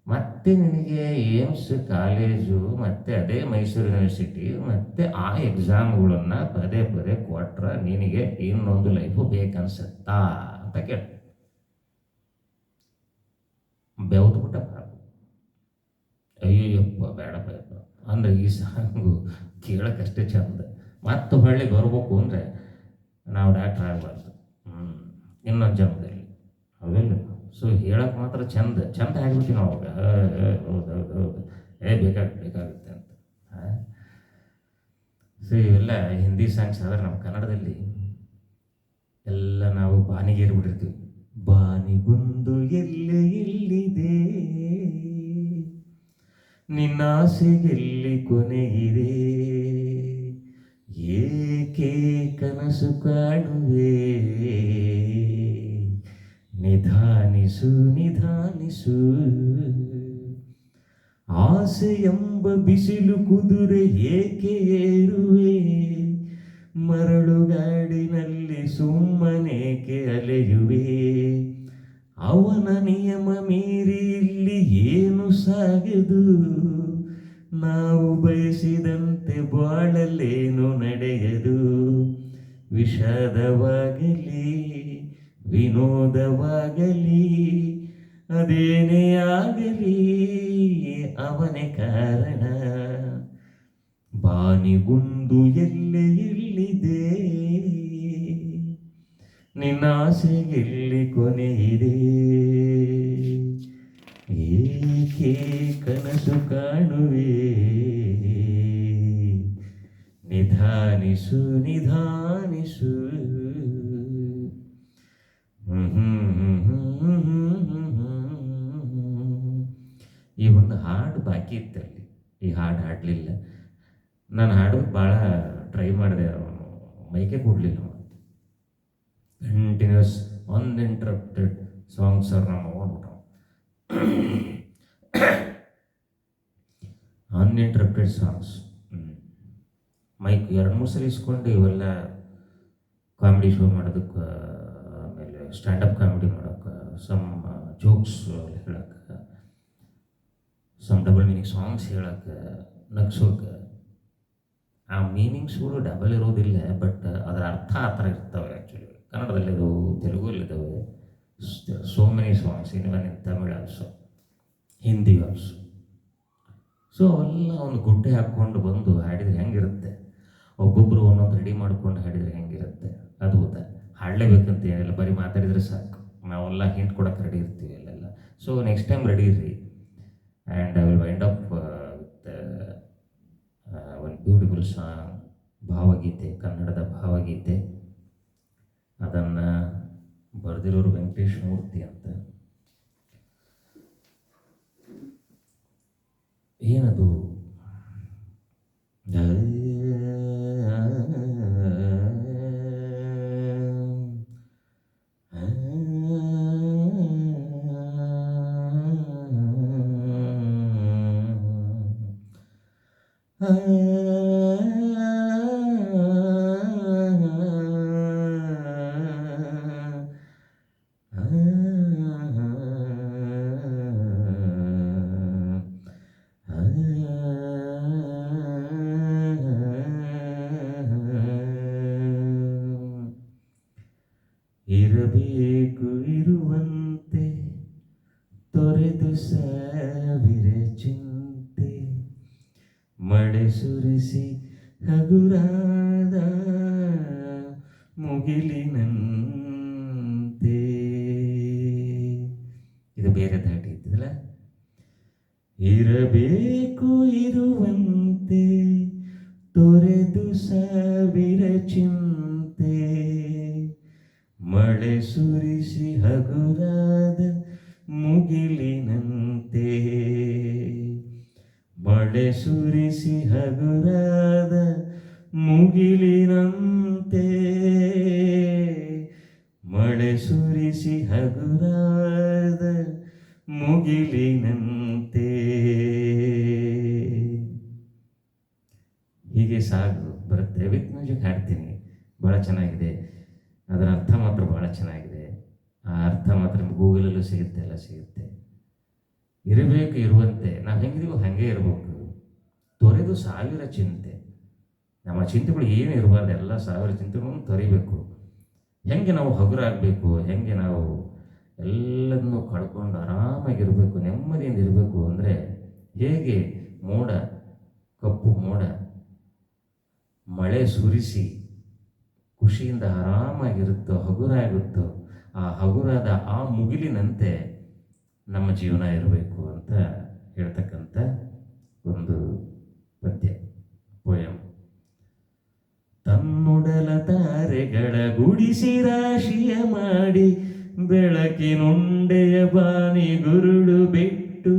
ಮತ್ತೆ ನಿನಗೆ AIIMS college ಮತ್ತು ಅದೇ ಮೈಸೂರು ಯೂನಿವರ್ಸಿಟಿ ಮತ್ತು ಆ ಎಕ್ಸಾಮ್ಗಳನ್ನು ಪದೇ ಪದೇ ಕೊಟ್ರೆ ನಿನಗೆ ಇನ್ನೊಂದು ಲೈಫು ಬೇಕನ್ಸುತ್ತಾ ಅಂತ ಕೇಳಿ ಬೆವ್ದುಬಿಟ್ಟ ಬಾಬು. ಅಯ್ಯಯ್ಯಪ್ಪ ಬೇಡಪ್ಪ ಯಪ್ಪ ಅಂದರೆ ಈ ಸಾಂಗು ಕೇಳೋಕ್ಕಷ್ಟೇ ಚಂದ. ಮತ್ತು ಹೊಳ್ಳಿ ಬರ್ಬೇಕು ಅಂದರೆ ನಾವು ಡಾಕ್ಟ್ರ್ ಆಗಬಾರ್ದು ಇನ್ನೊಂದು ಜನ್ಮದಲ್ಲಿ, ಹೌದಲ್ಲ? ಸೊ ಹೇಳಕ್ಕೆ ಮಾತ್ರ ಚಂದ ಆಗಿಬಿಡ್ತೀವಿ ನಾವು ಅವಾಗ. ಹೌದು ಬೇಕಾಗುತ್ತೆ ಅಂತ. ಸೊ ಇವೆಲ್ಲ ಹಿಂದಿ ಸಾಂಗ್ಸ್ ಆದರೆ ನಮ್ಮ ಕನ್ನಡದಲ್ಲಿ ಎಲ್ಲ ನಾವು ಬಾನಿಗೇರಿಬಿಟ್ಟಿರ್ತೀವಿ. ಬಾನಿಗೊಂದು ಎಲ್ಲಿದೆ ನಿನ್ನಾಸೆಗೆಲ್ಲಿ ಕೊನೆಗಿದೆ, ಏಕೆ ಕನಸು ಕಾಣುವೆ ನಿಧಾನಿಸು ಆಸೆ ಎಂಬ ಬಿಸಿಲು ಕುದುರೆ ಏಕೆ ಏರುವೆ, ಮರಳುಗಾಡಿನಲ್ಲಿ ಸುಮ್ಮನೇಕೆ ಅಲೆಯುವೆ, ಅವನ ನಿಯಮ ಮೀರಿ ಇಲ್ಲಿ ಏನು ಸಾಗದು, ನಾವು ಬಯಸಿದಂತೆ ಬಾಳಲೇನು ನಡೆಯದು, ವಿಷಾದವಾಗಲಿ ವಿನೋದವಾಗಲಿ ಅದೇನೇ ಆಗಲಿ ಅವನೇ ಕಾರಣ, ಬಾನಿಗುಂದು ಎಲ್ಲೆ ಇಲ್ಲಿದೆ ನಿನ್ನ ಆಸೆಗೆಲ್ಲಿ ಕೊನೆಯಿದೆ, ಏಕೆ ಕನಸು ಕಾಣುವೆ, ನಿಧಾನಿಸು ನಿಧಾನಿಸು. ಈ ಒಂದು ಹಾಡು ಬಾಕಿ ಇತ್ತಲ್ಲಿ, ಈ ಹಾಡು ಹಾಡಲಿಲ್ಲ. ನಾನು ಹಾಡೋದು ಭಾಳ ಟ್ರೈ ಮಾಡಿದೆ, ಅವನು ಮೈಕೆ ಕೊಡಲಿಲ್ಲ. ಕಂಟಿನ್ಯೂಸ್ ಅನ್ಇಂಟ್ರಪ್ಟೆಡ್ ಸಾಂಗ್ಸ್ ಅವ್ರು ನಮ್ಮ ಹೋಗ್ಬಿಟ್ಟು ಅನ್ಇಂಟ್ರಪ್ಟೆಡ್ ಸಾಂಗ್ಸ್. ಮೈಕ್ 2-3 ಸಲ ಇಸ್ಕೊಂಡು ಇವೆಲ್ಲ ಕಾಮಿಡಿ ಶೋ ಮಾಡೋದಕ್ಕೆ, ಆಮೇಲೆ ಸ್ಟ್ಯಾಂಡಪ್ ಕಾಮಿಡಿ ಮಾಡೋಕ್ಕೆ, ಸಮ್ ಜೋಕ್ಸ್ ಹೇಳೋಕ್ಕೆ, ಸಮ್ ಡಬಲ್ ಮೀನಿಂಗ್ ಸಾಂಗ್ಸ್ ಹೇಳೋಕ್ಕೆ, ನಗ್ಸೋಕೆ. ಆ ಮೀನಿಂಗ್ಸ್ಗಳು ಡಬಲ್ ಇರೋದಿಲ್ಲ, ಬಟ್ ಅದರ ಅರ್ಥ ಆ ಥರ ಇರ್ತವೆ. ಆ್ಯಕ್ಚುಲಿ ಕನ್ನಡದಲ್ಲಿದ್ದು, ತೆಲುಗಲ್ಲಿದ್ದಾವೆ. So many songs, even in Tamil also, Hindi also. So ಅವೆಲ್ಲ ಒಂದು ಗುಡ್ಡೆ ಹಾಕ್ಕೊಂಡು ಬಂದು ಹಾಡಿದರೆ ಹೆಂಗಿರುತ್ತೆ, ಒಬ್ಬೊಬ್ಬರು ಒಂದೊಂದು ರೆಡಿ ಮಾಡ್ಕೊಂಡು ಹಾಡಿದರೆ ಹೆಂಗಿರುತ್ತೆ, ಅದ್ಭುತ. ಹಾಡಲೇಬೇಕಂತ ಏನಿಲ್ಲ, ಬರೀ ಮಾತಾಡಿದರೆ ಸಾಕು, ನಾವೆಲ್ಲ ಹಿಂಟ್ ಕೊಡೋಕೆ ರೆಡಿ ಇರ್ತೀವಿ ಅಲ್ಲೆಲ್ಲ. ಸೊ ನೆಕ್ಸ್ಟ್ ಟೈಮ್ ರೆಡಿ ಇರ್ರಿ. And I will wind up with ಒಂದು ಬ್ಯೂಟಿಫುಲ್ ಸಾಂಗ್, ಭಾವಗೀತೆ, ಕನ್ನಡದ ಭಾವಗೀತೆ. ಅದನ್ನು ಬರೆದಿರೋರು ವೆಂಕಟೇಶ್ ಮೂರ್ತಿ ಅಂತ. ಏನದು, ಇರಬೇಕು ಇರುವಂತೆ ತೊರೆದು ಸಾವಿರ ಚಿಂತೆ, ಮಳೆ ಸುರಿಸಿ ಹಗುರಾದ ಮುಗಿಲಿನಂತೆ. ಇದು ಬೇರೆ ದಾಟಿ ಇದ್ದಲ್ಲ. ಇರಬೇಕು ಇರುವಂತೆ ತೊರೆದು ಸಾವಿರ ಚಿಂತೆ, ಮಳೆ ಸುರಿಸಿ ಹಗುರಾದ ಮುಗಿಲಿನಂತೆ, ಮಳೆ ಸುರಿಸಿ ಹಗುರಾದ ಮುಗಿಲಿನಂತೆ, ಮಳೆ ಸುರಿಸಿ ಹಗುರಾದ ಮುಗಿಲಿನಂತೆ. ಹೀಗೆ ಸಾಗು ಬರುತ್ತೆ. ವಿತ್ ಮ್ಯೂಸಿಕ್ ಹಾಡ್ತೀನಿ, ಭಾಳ ಚೆನ್ನಾಗಿದೆ. ಅದರ ಅರ್ಥ ಮಾತ್ರ ಭಾಳ ಚೆನ್ನಾಗಿದೆ. ಆ ಅರ್ಥ ಮಾತ್ರ ಗೂಗಲಲ್ಲೂ ಸಿಗುತ್ತೆ, ಎಲ್ಲ ಸಿಗುತ್ತೆ. ಇರಬೇಕು ಇರುವಂತೆ, ನಾವು ಹೆಂಗಿದೀವೋ ಹಾಗೆ ಇರಬೇಕು. ತೊರೆದು ಸಾವಿರ ಚಿಂತೆ, ನಮ್ಮ ಚಿಂತೆಗಳು ಏನು ಇರಬಾರ್ದು, ಎಲ್ಲ ಸಾವಿರ ಚಿಂತೆಗಳನ್ನು ತೊರಿಬೇಕು. ಹೆಂಗೆ ನಾವು ಹಗುರಾಗಬೇಕು, ಹೆಂಗೆ ನಾವು ಎಲ್ಲದನ್ನೂ ಕಳ್ಕೊಂಡು ಆರಾಮಾಗಿರಬೇಕು, ನೆಮ್ಮದಿಯಿಂದ ಇರಬೇಕು ಅಂದರೆ, ಹೇಗೆ ಮೋಡ, ಕಪ್ಪು ಮೋಡ ಮಳೆ ಸುರಿಸಿ ಖುಷಿಯಿಂದ ಆರಾಮಾಗಿರುತ್ತೋ, ಹಗುರಾಗುತ್ತೋ, ಆ ಹಗುರಾದ ಆ ಮುಗಿಲಿನಂತೆ ನಮ್ಮ ಜೀವನ ಇರಬೇಕು ಅಂತ ಹೇಳ್ತಕ್ಕಂಥ ಒಂದು ಪದ್ಯ, ಪೋಯಮ್. ತನ್ನುಡಲ ತಾರೆಗಳ ಗುಡಿಸಿ ರಾಶಿಯ ಮಾಡಿ, ಬೆಳಕಿನುಂಡೆಯ ಬಾನಿ ಗುರುಳು ಬಿಟ್ಟು,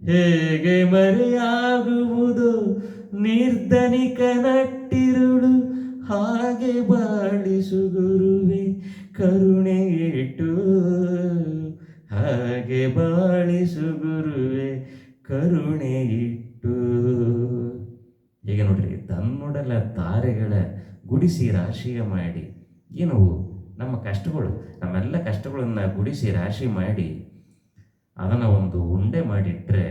ಹೇಗೆ ಮರೆಯಾಗುವುದು ನಿರ್ಧನಿಕ ನಟ್ಟಿರುಳು, ಹಾಗೆ ಬಾಳಿಸು ಗುರುವೆ ಕರುಣೆ ಇಟ್ಟು, ಹಾಗೆ ಬಾಳಿಸು ಗುರುವೆ ಕರುಣೆ ಇಟ್ಟು. ಹೀಗೆ ನೋಡ್ರಿ, ತನ್ನೊಡಲ ತಾರೆಗಳ ಗುಡಿಸಿ ರಾಶಿಯ ಮಾಡಿ. ಏನವು ನಮ್ಮ ಕಷ್ಟಗಳು, ನಮ್ಮೆಲ್ಲ ಕಷ್ಟಗಳನ್ನು ಗುಡಿಸಿ ರಾಶಿ ಮಾಡಿ ಅದನ್ನು ಒಂದು ಉಂಡೆ ಮಾಡಿಟ್ರೆ,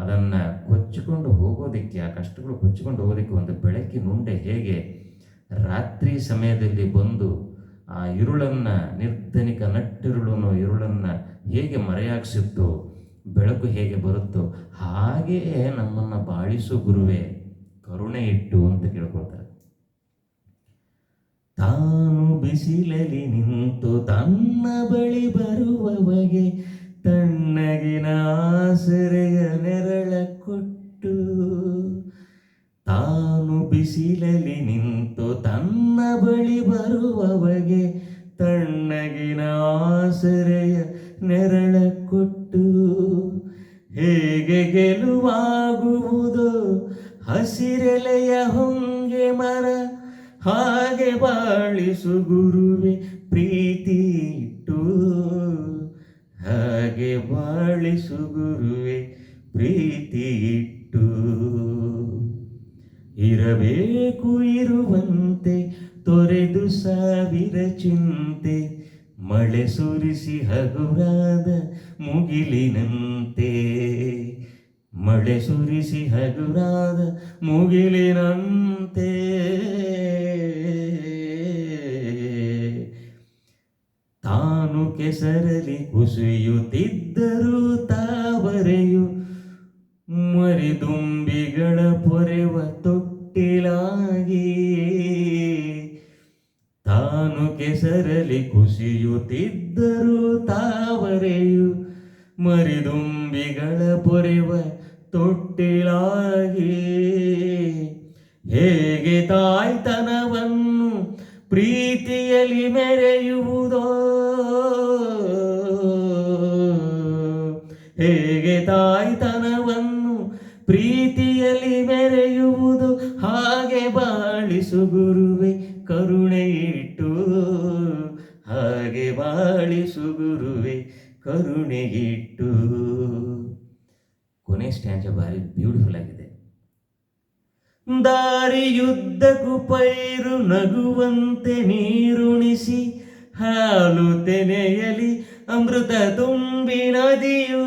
ಅದನ್ನು ಕೊಚ್ಚಿಕೊಂಡು ಹೋಗೋದಕ್ಕೆ, ಆ ಕಷ್ಟಗಳು ಕೊಚ್ಚಿಕೊಂಡು ಹೋಗೋದಕ್ಕೆ ಒಂದು ಬೆಳಕಿನ ಉಂಡೆ ಹೇಗೆ ರಾತ್ರಿ ಸಮಯದಲ್ಲಿ ಬಂದು ಆ ഇരുಳನ್ನು, ನಿರ್ಧನಿಕ ನಟ್ಟಿರುಳನ್ನು ഇരുಳನ್ನು ಹೇಗೆ ಮರೆಯಾಗಿಸುತ್ತೋ, ಬೆಳಕು ಹೇಗೆ ಬರುತ್ತೋ, ಹಾಗೆಯೇ ನಮ್ಮನ್ನು ಬಾಳಿಸೋ ಗುರುವೇ ಕರುಣೆ ಇಟ್ಟು ಅಂತ ಕೇಳ್ಕೊಳ್ತಾರೆ. ತಾನು ಬಿಸಿಲಲ್ಲಿ ನಿಂತು ತನ್ನ ಬಳಿ ಬರುವವಗೆ ತಣ್ಣಗಿನ ಆಸರೆಯ ನೆರಳ ಕೊಟ್ಟು. ತಾನು ಬಿಸಿಲಲ್ಲಿ ನಿಂತು ತನ್ನ ಬಳಿ ಬರುವವಗೆ ತಣ್ಣಗಿನ ಆಸರೆಯ ನೆರಳ ಕೊಟ್ಟು. ಹೇಗೆ ಗೆಲುವಾಗುವುದೋ ಹಸಿರೆಲೆಯ ಹೊಂಗೆ ಮರ, ಹಾಗೆ ಬಾಳಿಸು ಗುರುವೆ ಪ್ರೀತಿ ಇಟ್ಟು. ಹಾಗೆ ಬಾಳಿಸು ಗುರುವೆ ಪ್ರೀತಿ ಇಟ್ಟು. ಇರಬೇಕು ಇರುವಂತೆ ತೊರೆದು ಸಾವಿರ ಚಿಂತೆ, ಮಳೆ ಸುರಿಸಿ ಹಗುರಾದ ಮುಗಿಲಿನಂತೆ. ಮಳೆ ಸುರಿಸಿ ಹಗುರಾದ ಮುಗಿಲಿನಂತೆ. ತಾನು ಕೆಸರಲಿ ಕುಸಿಯುತ್ತಿದ್ದರೂ ತಾವರೆಯು ಮರಿದುಂಬಿಗಳ ಪೊರೆವ ತೊಟ್ಟಿಲಾಗಿ. ತಾನು ಕೆಸರಲಿ ಕುಸಿಯುತ್ತಿದ್ದರೂ ತಾವರೆಯು ಮರಿದುಂಬಿಗಳ ಪೊರೆವ ತೊಟ್ಟಿಲಾಗಿ. ಹೇಗೆ ತಾಯ್ತನವನ್ನು ಪ್ರೀತಿಯಲ್ಲಿ ಮೆರೆಯುವುದೋ, ಹೇಗೆ ತಾಯ್ತನವನ್ನು ಪ್ರೀತಿಯಲ್ಲಿ ಮೆರೆಯುವುದು, ಹಾಗೆ ಬಾಳಿಸು ಗುರುವೆ ಕರುಣೆ ಇಟ್ಟು. ಹಾಗೆ ಬಾಳಿಸು ಗುರುವೆ ಕರುಣೆ ಇಟ್ಟು. ಕೊನೆ ಸ್ಟ್ಯಾಂಜ ಭಾರಿ ಬ್ಯೂಟಿಫುಲ್ ಆಗಿದೆ. ದಾರಿಯುದ್ದಕ್ಕೂ ಪೈರು ನಗುವಂತೆ ನೀರುಣಿಸಿ, ಹಾಲು ತೆನೆಯಲಿ ಅಮೃತ ತುಂಬಿ ನದಿಯು.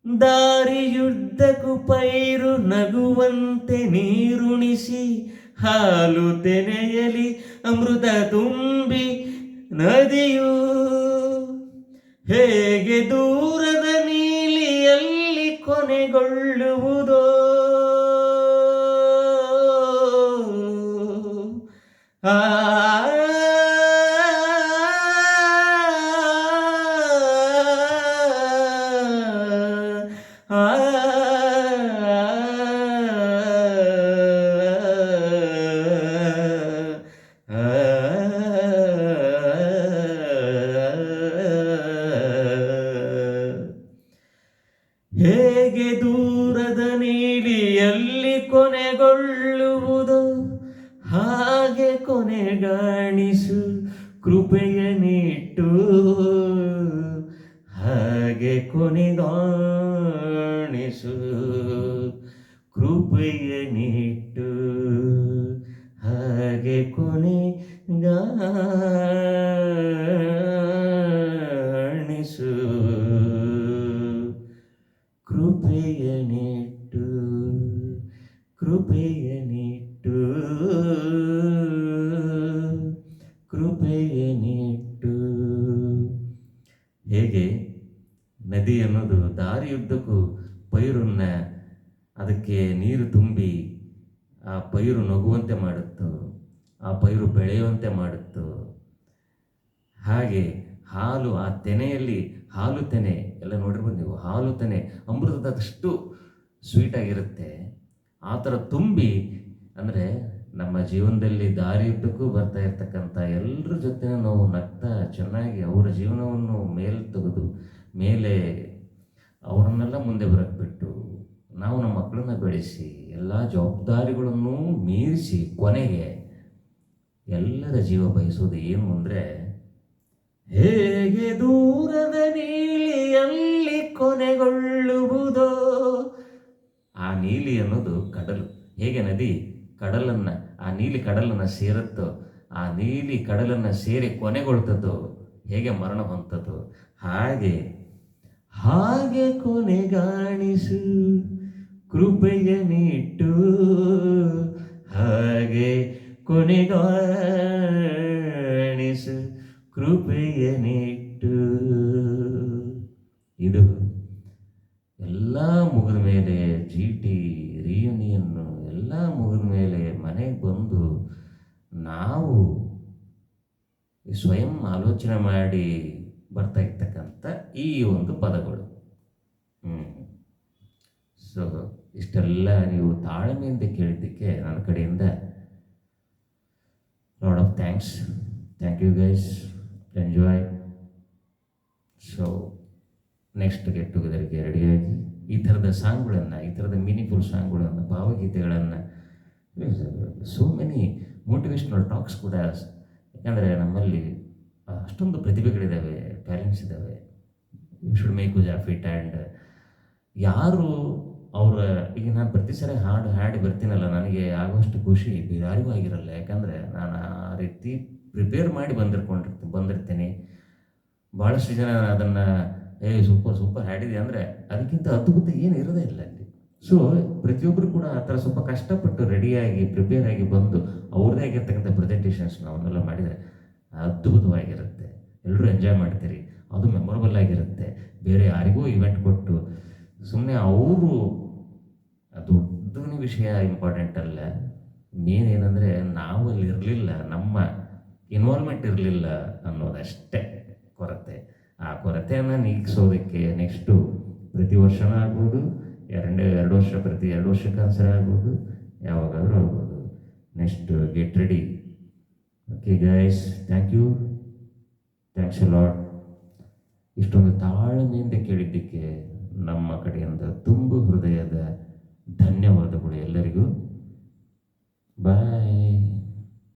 ದಾರಿಯುದ್ದಕ್ಕೂ ಪೈರು ನಗುವಂತೆ ನೀರುಣಿಸಿ, ಹಾಲು ತೆನೆಯಲಿ ಅಮೃತ ತುಂಬಿ ನದಿಯು. ಹೇಗೆ ದೂರದ ನೀಲಿಯಲ್ಲಿ ಕೊನೆಗೊಳ್ಳುವುದೋ, ಆ ಹೇಗೆ ದೂರದ ನೀಲಿಯಲ್ಲಿ ಕೊನೆಗೊಳ್ಳುವುದು, ಹಾಗೆ ಕೊನೆಗಾಣಿಸು ಕೃಪೆಯ ನೀಟ್ಟು. ಹಾಗೆ ಕೊನೆಗಾಣಿಸು ಕೃಪೆಯ ನೀಟ್ಟು. ಹಾಗೆ ಕೊನೆಗಾಣಿಸು ಕೃಪೆಯ ನೀಟ್ಟು. ಕೃಪೆಯ ನೀಟ್ಟು. ಕೃಪೆಯ ನೀಟ್ಟು. ಹೇಗೆ ನದಿ ಅನ್ನೋದು ದಾರಿಯುದ್ದಕ್ಕೂ ಪೈರನ್ನ ಅದಕ್ಕೆ ನೀರು ತುಂಬಿ ಆ ಪೈರು ನಗುವಂತೆ ಮಾಡುತ್ತೋ, ಆ ಪೈರು ಬೆಳೆಯುವಂತೆ ಮಾಡುತ್ತೋ, ಹಾಗೆ ಹಾಲು ಆ ತೆನೆಯಲ್ಲಿ ಹಾಲು ತೆನೆ ಎಲ್ಲ ನೋಡಿರ್ಬೋದು ನೀವು. ಹಾಲು ತೆನೆ ಅಮೃತದಷ್ಟು ಸ್ವೀಟಾಗಿರುತ್ತೆ. ಆ ಥರ ತುಂಬಿ, ಅಂದರೆ ನಮ್ಮ ಜೀವನದಲ್ಲಿ ದಾರಿಯುದ್ದಕ್ಕೂ ಬರ್ತಾ ಇರ್ತಕ್ಕಂಥ ಎಲ್ಲರ ಜೊತೆ ನಾವು ನಗ್ತಾ ಚೆನ್ನಾಗಿ ಅವರ ಜೀವನವನ್ನು ಮೇಲೆ ತೆಗೆದು ಮೇಲೆ ಅವರನ್ನೆಲ್ಲ ಮುಂದೆ ಬರಕ್ಕೆ ಬಿಟ್ಟು ನಾವು ನಮ್ಮ ಮಕ್ಕಳನ್ನ ಬೆಳೆಸಿ ಎಲ್ಲ ಜವಾಬ್ದಾರಿಗಳನ್ನು ಮೀರಿಸಿ ಕೊನೆಗೆ ಎಲ್ಲರ ಜೀವ ಬಯಸೋದು ಏನು ಅಂದರೆ, ಹೇಗೆ ದೂರದ ನೀಲಿಯಲ್ಲಿ ಕೊನೆಗೊಳ್ಳುವುದೋ. ಆ ನೀಲಿ ಅನ್ನೋದು ಕಡಲು. ಹೇಗೆ ನದಿ ಕಡಲನ್ನು, ಆ ನೀಲಿ ಕಡಲನ್ನು ಸೇರುತ್ತೋ, ಆ ನೀಲಿ ಕಡಲನ್ನು ಸೇರಿ ಕೊನೆಗೊಳ್ತದೋ, ಹೇಗೆ ಮರಣ ಹೊಂದತದೋ, ಹಾಗೆ ಹಾಗೆ ಕೊನೆಗಾಣಿಸು ಕೃಪೆಯ ನೀಟ್ಟು. ಹಾಗೆ ಕೊನೆಗಾಣಿಸು ಕೃಪೆಯ ನೀಟ್ಟು. ಇದು ಎಲ್ಲ ಮುಗಿದ ಮೇಲೆ GT ರಿಯೂನಿಯನ್ನು ಎಲ್ಲ ಮುಗಿದ ಮೇಲೆ ಮನೆಗೆ ಬಂದು ನಾವು ಸ್ವಯಂ ಆಲೋಚನೆ ಮಾಡಿ ಬರ್ತಾ ಇರ್ತಕ್ಕಂಥ ಈ ಒಂದು ಪದಗಳು. ಸೊ ಇಷ್ಟೆಲ್ಲ ನೀವು ತಾಳ್ಮೆಯಿಂದ ಕೇಳಿದ್ದಕ್ಕೆ ನನ್ನ ಕಡೆಯಿಂದ lot of thanks. Thank you guys, enjoy. So next get ಟುಗೆದರ್ಗೆ ರೆಡಿಯಾಗಿ ಈ ಥರದ ಸಾಂಗ್ಗಳನ್ನು, ಈ ಥರದ ಮೀನಿಂಗ್ಫುಲ್ ಸಾಂಗ್ಗಳನ್ನು, ಭಾವಗೀತೆಗಳನ್ನು, ಸೋ ಮೆನಿ ಮೋಟಿವೇಶ್ನಲ್ ಟಾಕ್ಸ್ ಕೂಡ. ಯಾಕಂದರೆ ನಮ್ಮಲ್ಲಿ ಅಷ್ಟೊಂದು ಪ್ರತಿಭೆಗಳಿದ್ದಾವೆ, ಟ್ಯಾಲೆಂಟ್ಸ್ ಇದ್ದಾವೆ. You should make use of it. And ಯಾರು ಅವರ ಈಗ ನಾನು ಪ್ರತಿ ಸರಿ ಹಾಡಿ ಬರ್ತೀನಲ್ಲ, ನನಗೆ ಆಗುವಷ್ಟು ಖುಷಿ ಬೇರೆ ಯಾರಿಗೂ ಆಗಿರಲ್ಲ. ಯಾಕಂದರೆ ನಾನು ಆ ರೀತಿ ಪ್ರಿಪೇರ್ ಮಾಡಿ ಬಂದಿರ್ತೀನಿ. ಭಾಳಷ್ಟು ಜನ ಅದನ್ನು ಸೂಪರ್ ಹಾಡಿದೆ ಅಂದರೆ ಅದಕ್ಕಿಂತ ಅದ್ಭುತ ಏನು ಇರೋದೇ ಇಲ್ಲ ಅಲ್ಲಿ. ಸೊ ಪ್ರತಿಯೊಬ್ಬರು ಕೂಡ ಆ ಥರ ಸ್ವಲ್ಪ ಕಷ್ಟಪಟ್ಟು ರೆಡಿಯಾಗಿ ಪ್ರಿಪೇರ್ ಆಗಿ ಬಂದು ಅವ್ರದ್ದೇ ಆಗಿರ್ತಕ್ಕಂಥ ಪ್ರೆಸೆಂಟೇಷನ್ಸ್ ನಾವನ್ನೆಲ್ಲ ಮಾಡಿದರೆ ಅದ್ಭುತವಾಗಿರುತ್ತೆ. ಎಲ್ಲರೂ ಎಂಜಾಯ್ ಮಾಡ್ತೀರಿ, ಅದು ಮೆಮೊರಬಲ್ ಆಗಿರುತ್ತೆ. ಬೇರೆ ಯಾರಿಗೂ ಇವೆಂಟ್ ಕೊಟ್ಟು ಸುಮ್ಮನೆ ಅವರು ದೊಡ್ಡ ವಿಷಯ ಇಂಪಾರ್ಟೆಂಟ್ ಅಲ್ಲ. ಮೇನ್ ಏನಂದರೆ ನಾವು ಅಲ್ಲಿ ಇರಲಿಲ್ಲ, ನಮ್ಮ ಇನ್ವಾಲ್ವ್ಮೆಂಟ್ ಇರಲಿಲ್ಲ ಅನ್ನೋದಷ್ಟೇ ಕೊರತೆ. ಆ ಕೊರತೆಯನ್ನು ನೀಗಿಸೋದಕ್ಕೆ ನೆಕ್ಸ್ಟು ಪ್ರತಿ ವರ್ಷನೂ ಆಗ್ಬೋದು, ಎರಡು ವರ್ಷಕ್ಕೆ ಒಂದ್ಸರಿ ಆಗ್ಬೋದು, ಯಾವಾಗಾದರೂ ಆಗ್ಬೋದು. Next get ready. Okay guys, thank you, thanks a lot. ಇಷ್ಟೊಂದು ತಾಳ್ಮೆಯಿಂದ ಕೇಳಿದ್ದಕ್ಕೆ ನಮ್ಮ ಕಡೆಯಿಂದ ತುಂಬು ಹೃದಯದ ಧನ್ಯವಾದಗಳು ಎಲ್ಲರಿಗೂ. ಬಾಯ್.